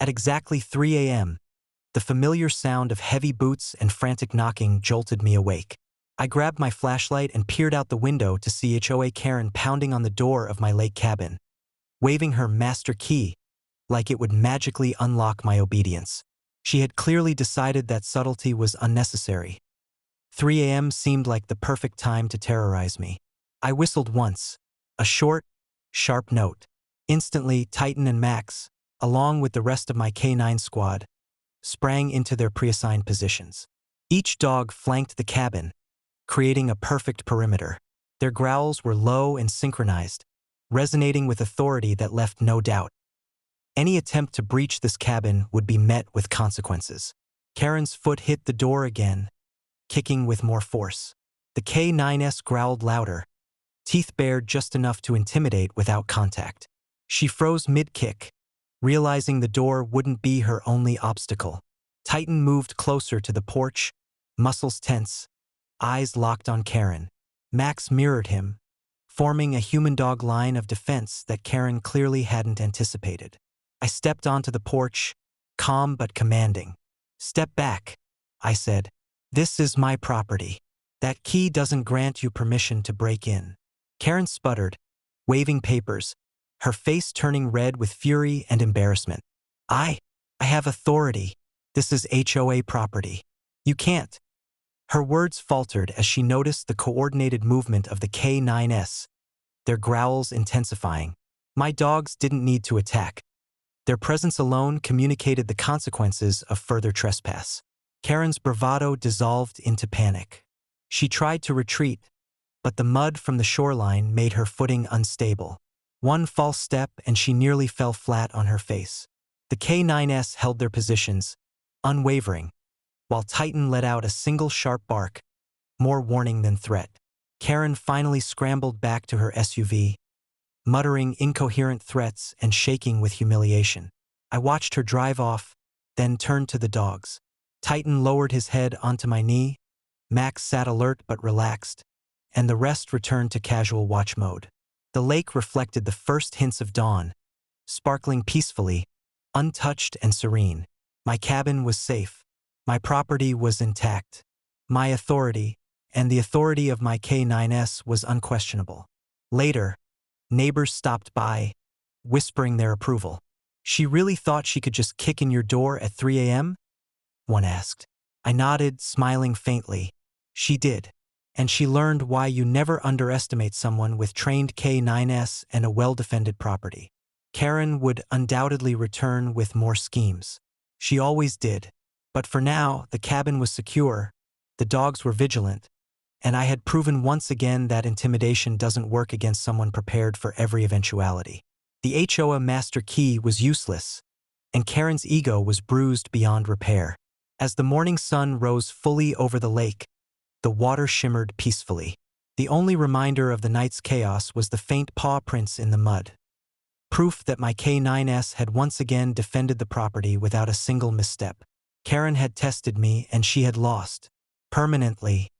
At exactly 3 a.m., the familiar sound of heavy boots and frantic knocking jolted me awake. I grabbed my flashlight and peered out the window to see HOA Karen pounding on the door of my lake cabin, waving her master key like it would magically unlock my obedience. She had clearly decided that subtlety was unnecessary. 3 a.m. seemed like the perfect time to terrorize me. I whistled once, a short, sharp note. Instantly, Titan and Max, along with the rest of my K9 squad, sprang into their preassigned positions. Each dog flanked the cabin, creating a perfect perimeter. Their growls were low and synchronized, resonating with authority that left no doubt. Any attempt to breach this cabin would be met with consequences. Karen's foot hit the door again, kicking with more force. The K9s growled louder, teeth bared just enough to intimidate without contact. She froze mid-kick, realizing the door wouldn't be her only obstacle. Titan moved closer to the porch, muscles tense, eyes locked on Karen. Max mirrored him, forming a human-dog line of defense that Karen clearly hadn't anticipated. I stepped onto the porch, calm but commanding. "Step back," I said. "This is my property. That key doesn't grant you permission to break in." Karen sputtered, waving papers, her face turning red with fury and embarrassment. I have authority. This is HOA property. You can't." Her words faltered as she noticed the coordinated movement of the K9s, their growls intensifying. My dogs didn't need to attack. Their presence alone communicated the consequences of further trespass. Karen's bravado dissolved into panic. She tried to retreat, but the mud from the shoreline made her footing unstable. One false step and she nearly fell flat on her face. The K9s held their positions, unwavering, while Titan let out a single sharp bark, more warning than threat. Karen finally scrambled back to her SUV, muttering incoherent threats and shaking with humiliation. I watched her drive off, then turned to the dogs. Titan lowered his head onto my knee, Max sat alert but relaxed, and the rest returned to casual watch mode. The lake reflected the first hints of dawn, sparkling peacefully, untouched and serene. My cabin was safe. My property was intact. My authority, and the authority of my K9s, was unquestionable. Later, neighbors stopped by, whispering their approval. "She really thought she could just kick in your door at 3 a.m.? one asked. I nodded, smiling faintly. She did. And she learned why you never underestimate someone with trained K9s and a well-defended property. Karen would undoubtedly return with more schemes. She always did. But for now, the cabin was secure, the dogs were vigilant, and I had proven once again that intimidation doesn't work against someone prepared for every eventuality. The HOA master key was useless, and Karen's ego was bruised beyond repair. As the morning sun rose fully over the lake, the water shimmered peacefully. The only reminder of the night's chaos was the faint paw prints in the mud. Proof that my K9s had once again defended the property without a single misstep. Karen had tested me and she had lost. Permanently.